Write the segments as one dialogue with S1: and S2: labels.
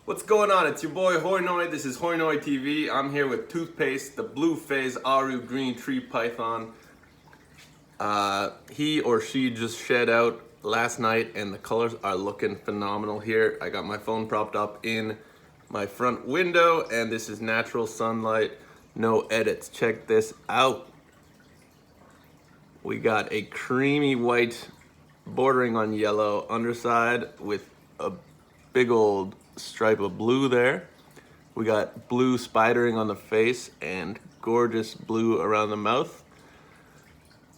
S1: What's going on? It's your boy Hoinoi. This is Hoinoi TV. I'm here with Toothpaste, the blue phase Aru green tree python. He or she just shed out last night and the colors are looking phenomenal here. I got my phone propped up in my front window and this is natural sunlight, no edits. Check this out. We got a creamy white bordering on yellow underside with a big old stripe of blue there. We got blue spidering on the face and gorgeous blue around the mouth,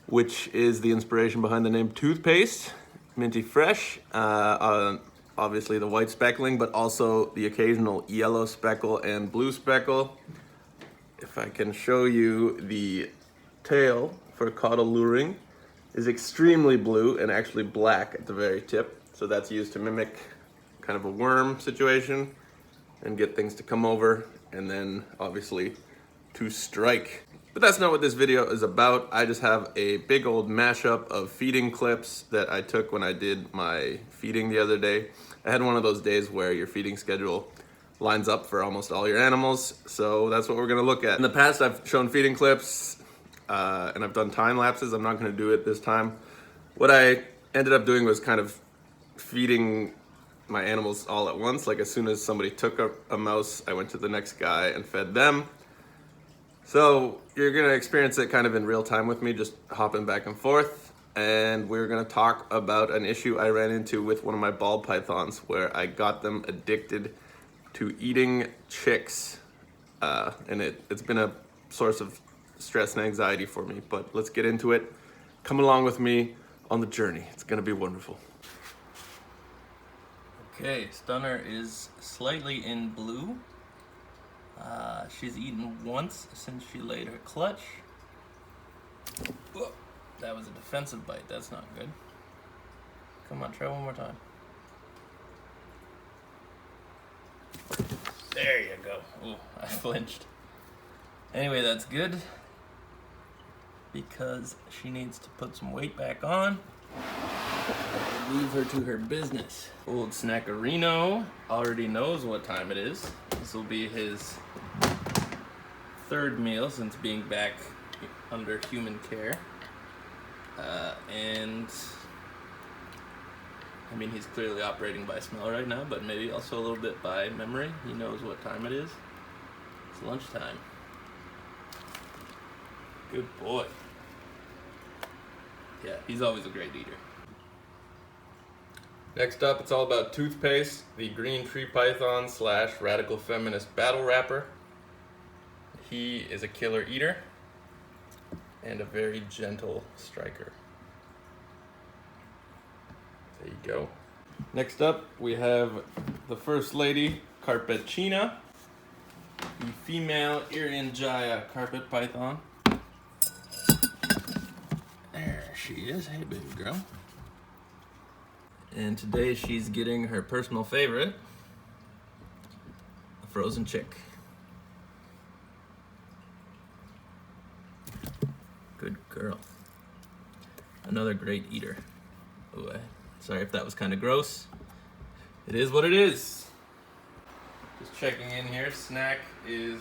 S1: which is the inspiration behind the name Toothpaste. Minty fresh, obviously the white speckling, but also the occasional yellow speckle and blue speckle. If I can show you, the tail for caudal luring is extremely blue and actually black at the very tip. So that's used to mimic kind of a worm situation and get things to come over and then obviously to strike. But that's not what this video is about. I just have a big old mashup of feeding clips that I took when I did my feeding the other day. I had one of those days where your feeding schedule lines up for almost all your animals. So that's what we're gonna look at. In the past, I've shown feeding clips and I've done time lapses. I'm not gonna do it this time. What I ended up doing was kind of feeding my animals all at once. Like as soon as somebody took a mouse, I went to the next guy and fed them. So you're gonna experience it kind of in real time with me, just hopping back and forth. And we're gonna talk about an issue I ran into with one of my ball pythons where I got them addicted to eating chicks. And it's been a source of stress and anxiety for me, but let's get into it. Come along with me on the journey. It's gonna be wonderful.
S2: Okay, Stunner is slightly in blue. She's eaten once since she laid her clutch. Whoa, that was a defensive bite, that's not good. Come on, try one more time. There you go. Ooh, I flinched. Anyway, that's good because she needs to put some weight back on. Leave her to her business. Old Snackerino already knows what time it is. This will be his third meal since being back under human care. And I mean, he's clearly operating by smell right now, but maybe also a little bit by memory. He knows what time it is. It's lunchtime. Good boy. Yeah, he's always a great eater.
S1: Next up, it's all about Toothpaste, the green tree python / radical feminist battle rapper. He is a killer eater and a very gentle striker. There you go. Next up, we have the first lady, Carpetina, the female Irian carpet python.
S2: There she is. Hey, baby girl. And today she's getting her personal favorite, a frozen chick. Good girl. Another great eater. Ooh, sorry if that was kind of gross. It is what it is. Just checking in here. Snack he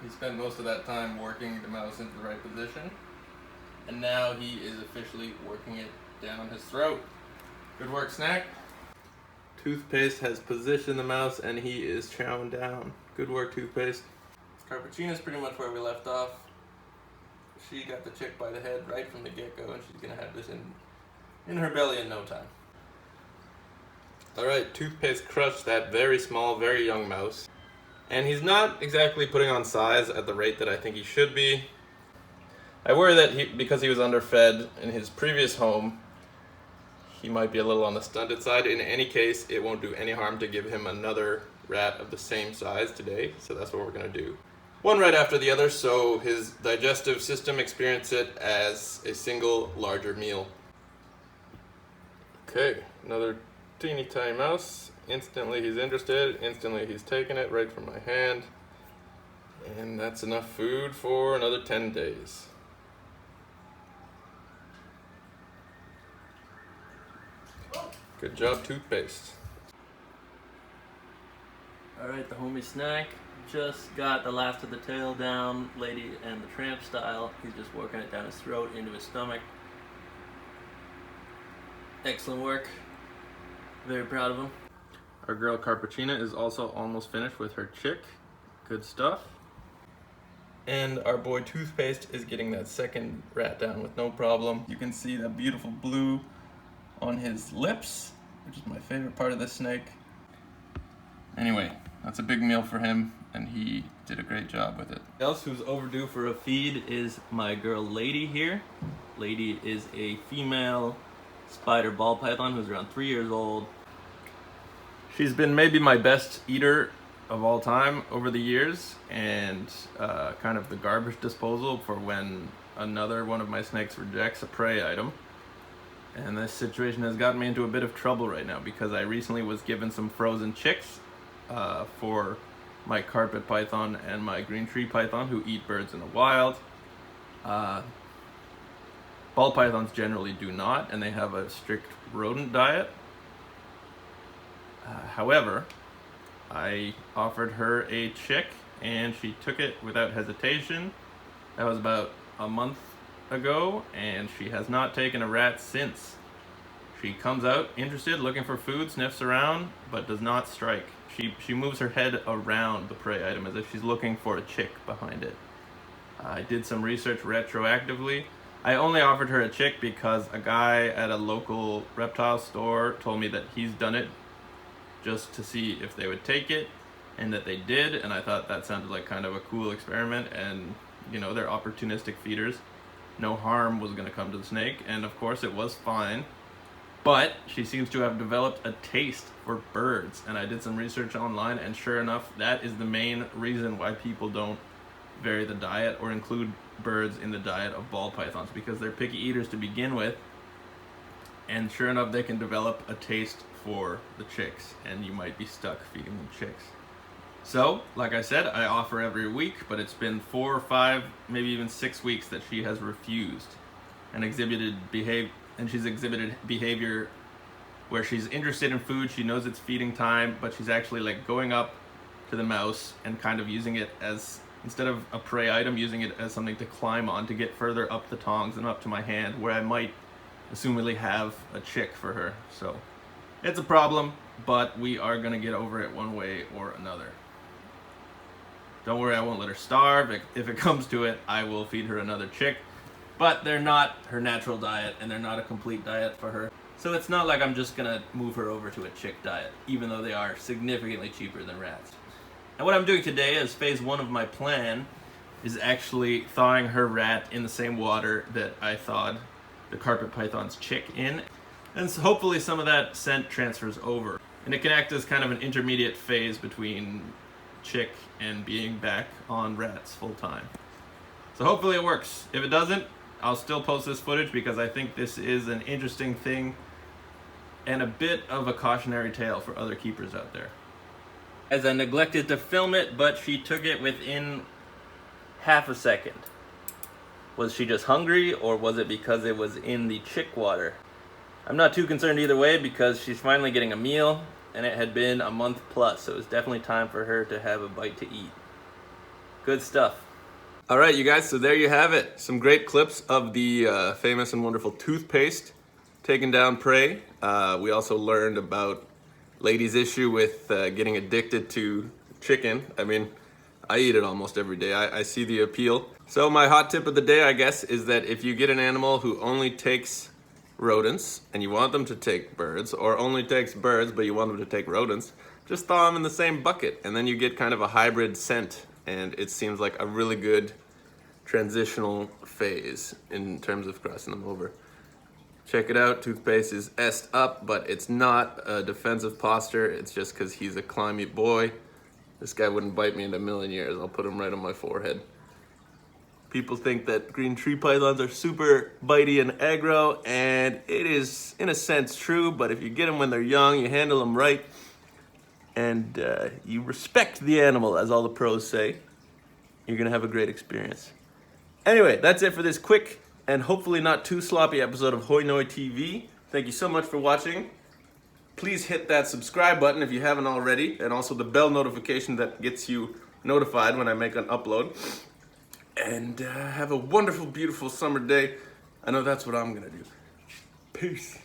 S2: spent most of that time working the mouse into the right position. And now he is officially working it down his throat. Good work, Snack.
S1: Toothpaste has positioned the mouse and he is chowing down. Good work, Toothpaste.
S2: Carpacina's pretty much where we left off. She got the chick by the head right from the get-go and she's gonna have this in her belly in no time.
S1: All right, Toothpaste crushed that very small, very young mouse. And he's not exactly putting on size at the rate that I think he should be. I worry that because he was underfed in his previous home, he might be a little on the stunted side. In any case, it won't do any harm to give him another rat of the same size today, so that's what we're gonna do. One right after the other, so his digestive system experiences it as a single larger meal. Okay, another teeny tiny mouse. Instantly he's interested, instantly he's taking it right from my hand. And that's enough food for another 10 days. Good job, Toothpaste.
S2: Alright, the homie snack. Just got the last of the tail down, Lady and the Tramp style. He's just working it down his throat, into his stomach. Excellent work. Very proud of him. Our girl Carpuccina is also almost finished with her chick. Good stuff. And our boy Toothpaste is getting that second rat down with no problem. You can see that beautiful blue on his lips, which is my favorite part of this snake. Anyway, that's a big meal for him, and he did a great job with it. Else who's overdue for a feed is my girl Lady here. Lady is a female spider ball python who's around 3 years old. She's been maybe my best eater of all time over the years, and kind of the garbage disposal for when another one of my snakes rejects a prey item. And this situation has gotten me into a bit of trouble right now because I recently was given some frozen chicks for my carpet python and my green tree python who eat birds in the wild. Ball pythons generally do not, and they have a strict rodent diet. However, I offered her a chick and she took it without hesitation. That was about a month ago, and she has not taken a rat since. She comes out interested, looking for food, sniffs around, but does not strike. She moves her head around the prey item as if she's looking for a chick behind it. I did some research retroactively. I only offered her a chick because a guy at a local reptile store told me that he's done it just to see if they would take it, and that they did, and I thought that sounded like kind of a cool experiment, and you know, they're opportunistic feeders. No harm was going to come to the snake, and of course it was fine. But she seems to have developed a taste for birds, and I did some research online, and sure enough, that is the main reason why people don't vary the diet or include birds in the diet of ball pythons, because they're picky eaters to begin with, and sure enough, they can develop a taste for the chicks, and you might be stuck feeding them chicks. So, like I said, I offer every week, but it's been 4 or 5, maybe even 6 weeks that she has refused and she's exhibited behavior where she's interested in food, she knows it's feeding time, but she's actually like going up to the mouse and kind of using it as, instead of a prey item, using it as something to climb on to get further up the tongs and up to my hand where I might assumedly have a chick for her. So it's a problem, but we are gonna get over it one way or another. Don't worry, I won't let her starve. If it comes to it, I will feed her another chick. But they're not her natural diet, and they're not a complete diet for her. So it's not like I'm just gonna move her over to a chick diet, even though they are significantly cheaper than rats. And what I'm doing today as phase 1 of my plan is actually thawing her rat in the same water that I thawed the carpet python's chick in. And so hopefully some of that scent transfers over. And it can act as kind of an intermediate phase between chick and being back on rats full time. So hopefully it works. If it doesn't, I'll still post this footage because I think this is an interesting thing and a bit of a cautionary tale for other keepers out there. As I neglected to film it, but she took it within half a second. Was she just hungry, or was it because it was in the chick water? I'm not too concerned either way because she's finally getting a meal, and it had been a month plus, so it was definitely time for her to have a bite to eat. Good stuff.
S1: All right, you guys, so there you have it. Some great clips of the famous and wonderful Toothpaste taking down prey. We also learned about Lady's issue with getting addicted to chicken. I mean, I eat it almost every day. I see the appeal. So my hot tip of the day, I guess, is that if you get an animal who only takes rodents and you want them to take birds, or only takes birds but you want them to take rodents, just thaw them in the same bucket, and then you get kind of a hybrid scent, and it seems like a really good transitional phase in terms of crossing them over. Check it out, Toothpaste is S'd up, but it's not a defensive posture, it's just because he's a climby boy. This guy wouldn't bite me in a million years. I'll put him right on my forehead. People think that green tree pythons are super bitey and aggro, and it is, in a sense, true, but if you get them when they're young, you handle them right, and you respect the animal, as all the pros say, you're gonna have a great experience. Anyway, that's it for this quick and hopefully not too sloppy episode of Hoinoi TV. Thank you so much for watching. Please hit that subscribe button if you haven't already, and also the bell notification that gets you notified when I make an upload. And have a wonderful, beautiful summer day. I know that's what I'm gonna do. Peace.